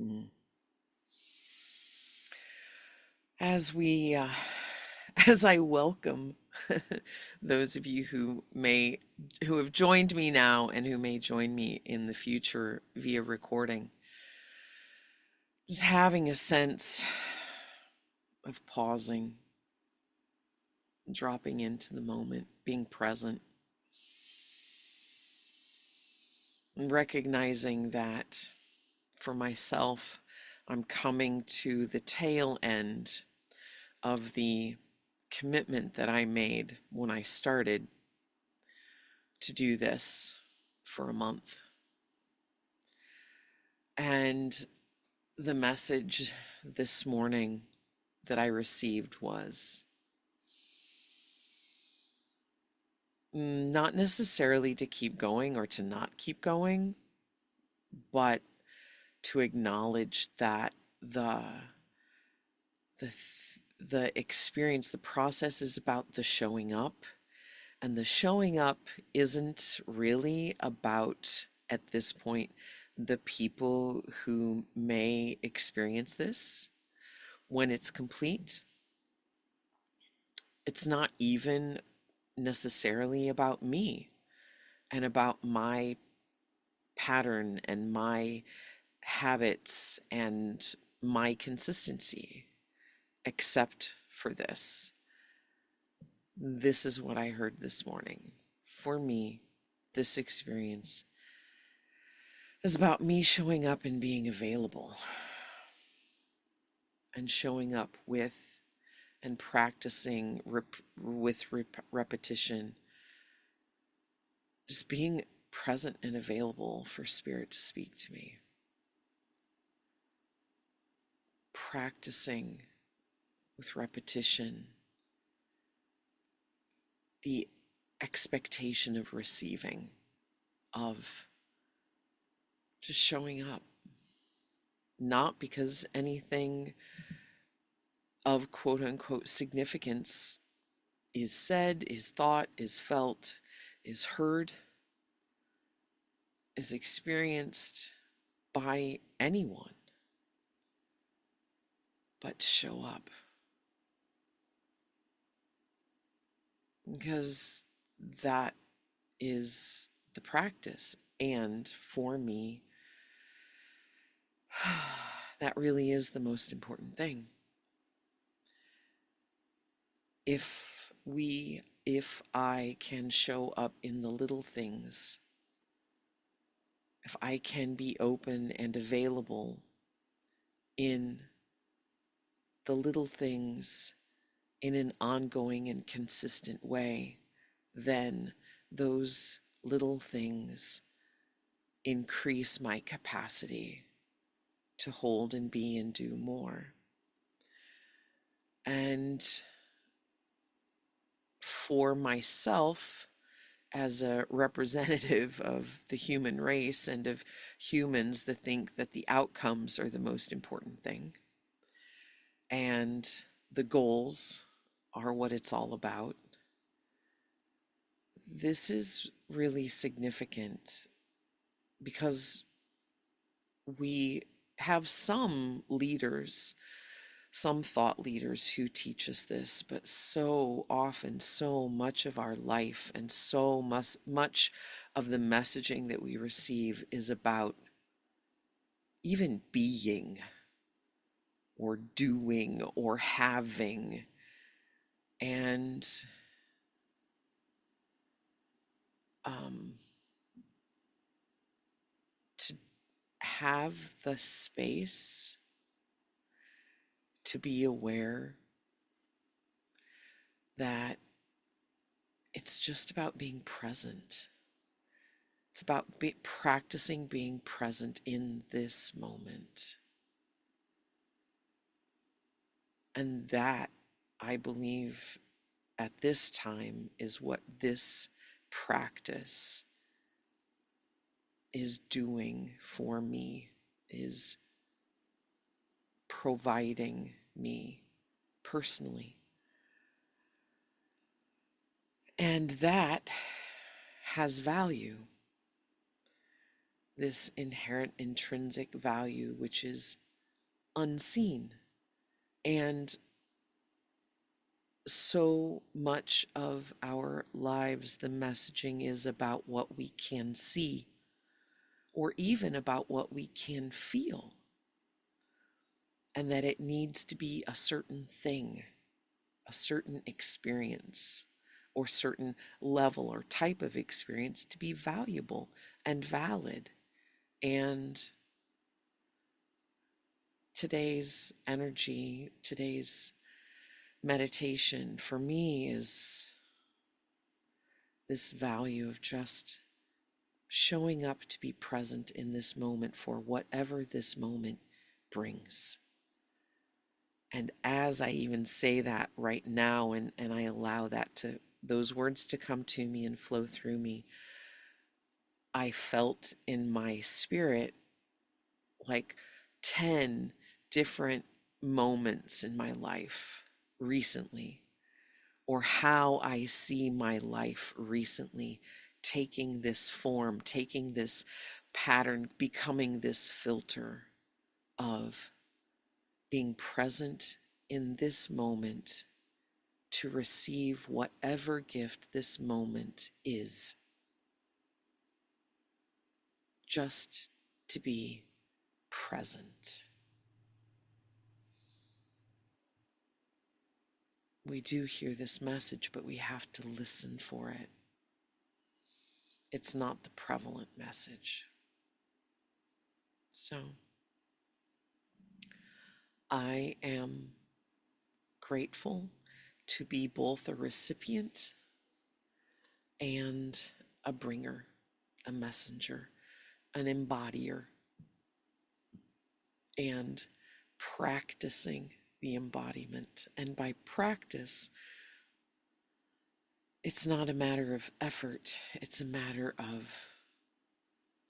Mm. As we, as I welcome those of you who have joined me now and who may join me in the future via recording, just having a sense of pausing, dropping into the moment, being present, and recognizing that for myself, I'm coming to the tail end of the commitment that I made when I started to do this for a month. And the message this morning that I received was not necessarily to keep going or to not keep going, but to acknowledge that the the the experience, the process is about the showing up, and the showing up isn't really about, at this point, the people who may experience this when it's complete. It's not even necessarily about me and about my pattern and my habits and my consistency, except for this. This is what I heard this morning. For me, this experience is about me showing up and being available and showing up with and practicing repetition, just being present and available for spirit to speak to me, practicing with repetition the expectation of receiving, of just showing up, not because anything of quote unquote significance is said, is thought, is felt, is heard, is experienced by anyone, but to show up. Because that is the practice. And for me, that really is the most important thing. If I can show up in the little things, if I can be open and available in the little things in an ongoing and consistent way, then those little things increase my capacity to hold and be and do more. And for myself, as a representative of the human race and of humans that think that the outcomes are the most important thing, and the goals are what it's all about, this is really significant because we have some leaders, some thought leaders who teach us this, but so often, so much of our life and so much of the messaging that we receive is about even being or doing or having. And um, to have the space to be aware that it's just about being present. It's about practicing being present in this moment. And that, I believe, at this time is what this practice is doing for me, is providing me personally. And that has value. this inherent intrinsic value, which is unseen. And so much of our lives, the messaging is about what we can see, or even about what we can feel, and that it needs to be a certain thing, a certain experience, or certain level or type of experience to be valuable and valid. And today's energy, today's meditation for me is this value of just showing up to be present in this moment for whatever this moment brings. And as I even say that right now, and I allow those words to come to me and flow through me, I felt in my spirit like 10 different moments in my life recently, or how I see my life recently taking this form, taking this pattern, becoming this filter of being present in this moment to receive whatever gift this moment is. Just to be present. We do hear this message, but we have to listen for it. It's not the prevalent message. So, I am grateful to be both a recipient and a bringer, a messenger, an embodier, and practicing the embodiment. And by practice, it's not a matter of effort, it's a matter of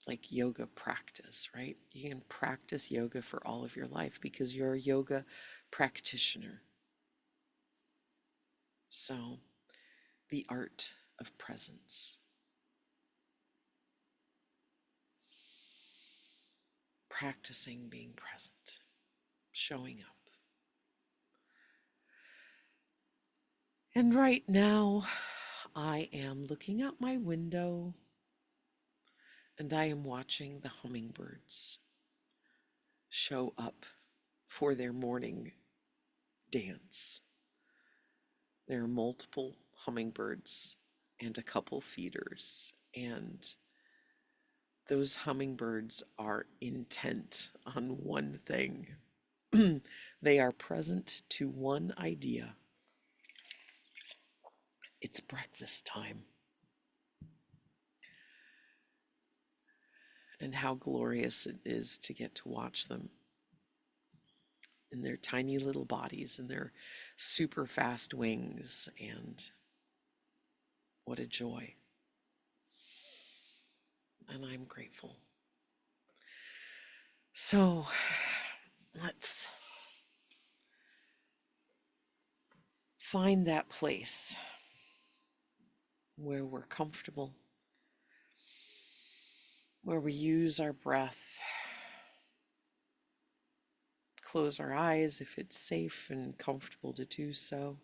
like yoga practice, right? You can practice yoga for all of your life because you're a yoga practitioner. So, the art of presence. Practicing being present, showing up. And right now, I am looking out my window and I am watching the hummingbirds show up for their morning dance. There are multiple hummingbirds and a couple feeders, and those hummingbirds are intent on one thing. They are present to one idea. It's breakfast time. And how glorious it is to get to watch them in their tiny little bodies and their super fast wings. And what a joy. And I'm grateful. So let's find that place where we're comfortable, where we use our breath, close our eyes if it's safe and comfortable to do so,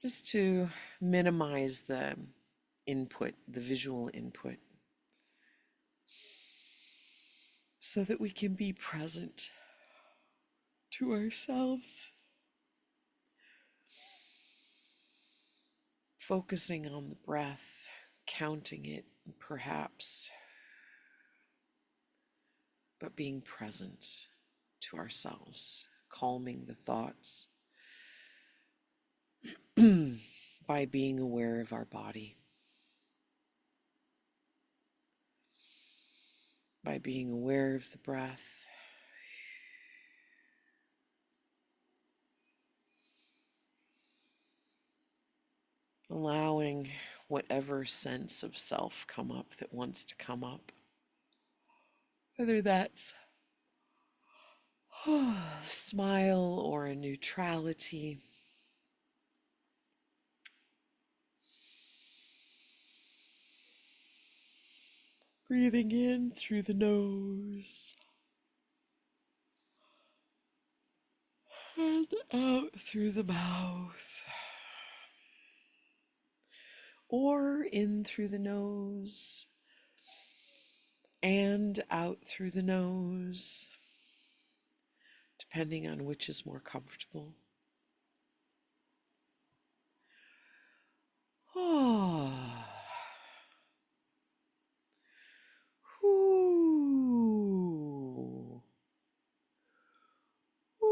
just to minimize the input, the visual input, so that we can be present to ourselves, focusing on the breath, counting it perhaps, but being present to ourselves, calming the thoughts by being aware of our body, by being aware of the breath, allowing whatever sense of self come up that wants to come up, whether that's smile or a neutrality. Breathing in through the nose and out through the mouth, or in through the nose and out through the nose, depending on which is more comfortable. Oh. Ooh. Ooh.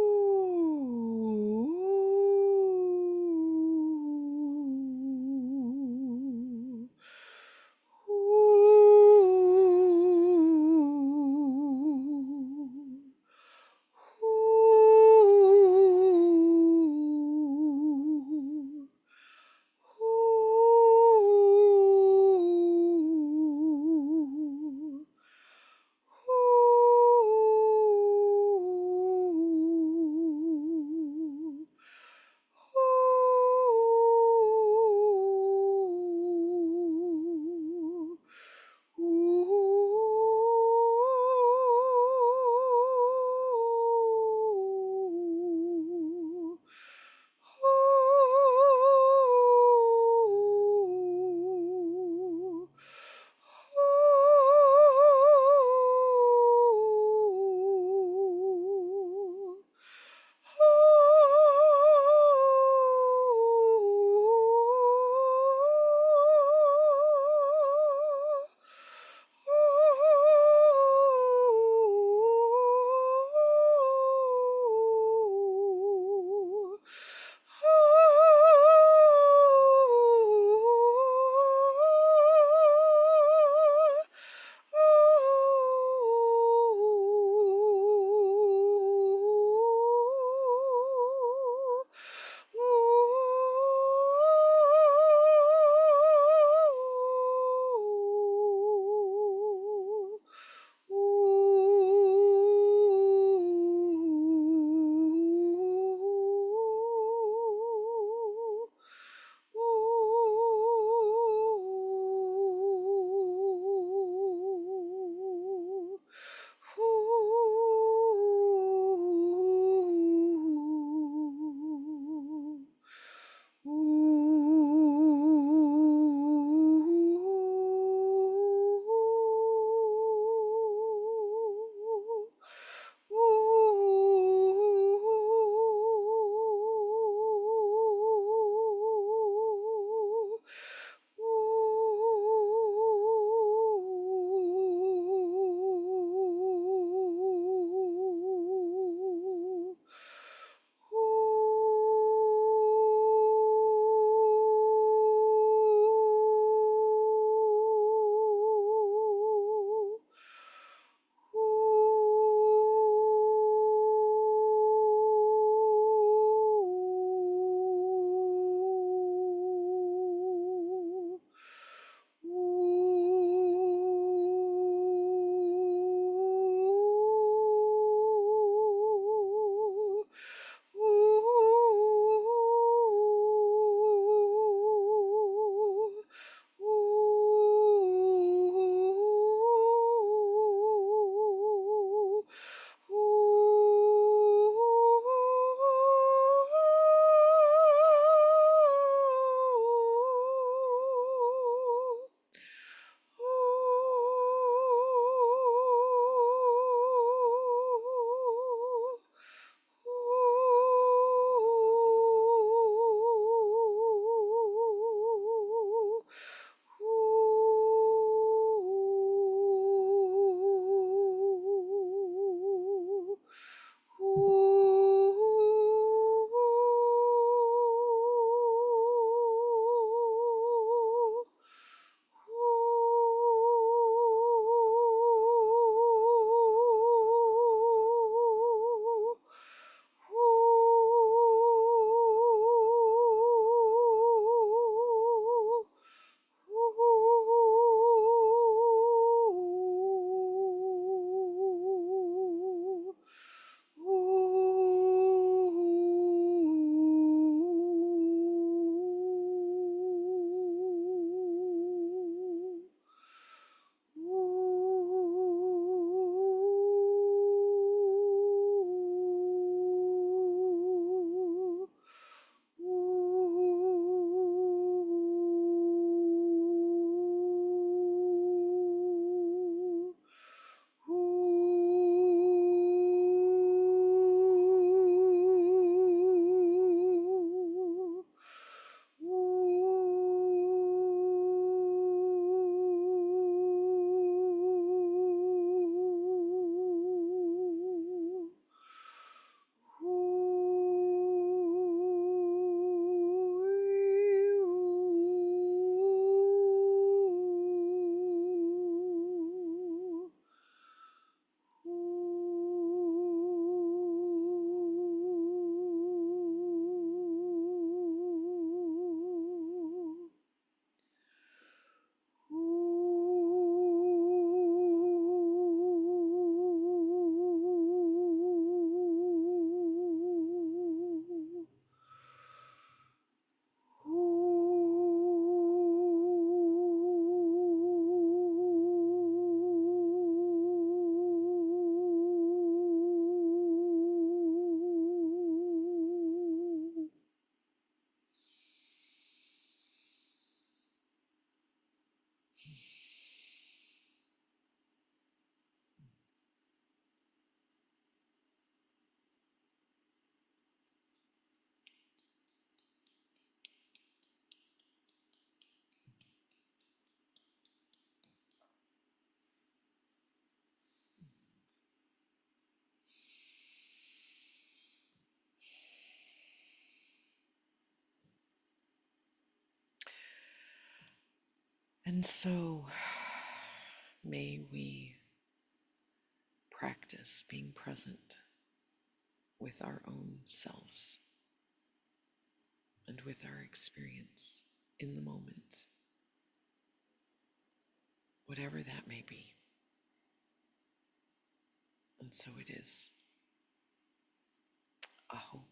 Ooh. Ooh. And so may we practice being present with our own selves and with our experience in the moment, whatever that may be. And so it is. Aho.